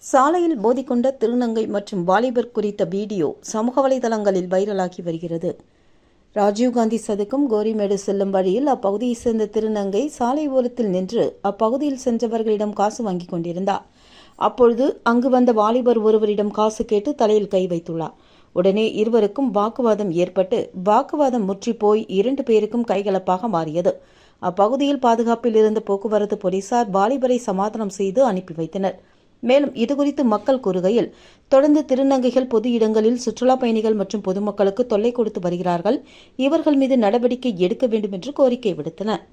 சாலையில் போதைக்கொண்ட திருநங்கை மற்றும் வாலிபர் குறித்த வீடியோ சமூக வலைதளங்களில் வைரலாகி வருகிறது. ராஜீவ்காந்தி சதுக்கம் கோரிமேடு செல்லும் வழியில் அப்பகுதியைச் சேர்ந்த திருநங்கை சாலை ஓரத்தில் நின்று அப்பகுதியில் சென்றவர்களிடம் காசு வாங்கிக் கொண்டிருந்தார். அப்பொழுது அங்கு வந்த வாலிபர் ஒருவரிடம் காசு கேட்டு தலையில் கை வைத்துள்ளார். உடனே இருவருக்கும் வாக்குவாதம் ஏற்பட்டு வாக்குவாதம் முற்றிப்போய் 2 பேருக்கும் கைகலப்பாக மாறியது. அப்பகுதியில் பாதுகாப்பில் இருந்த போக்குவரத்து போலீசார் வாலிபரை சமாதானம் செய்து அனுப்பி வைத்தனர். மேலும் இதுகுறித்து மக்கள் கூறுகையில், தொடர்ந்து திருநங்கைகள் பொது இடங்களில் சுற்றுலா பயணிகள் மற்றும் பொதுமக்களுக்கு தொல்லை கொடுத்து வருகிறார்கள். இவர்கள் மீது நடவடிக்கை எடுக்க வேண்டும் என்று கோரிக்கை விடுத்தனர்.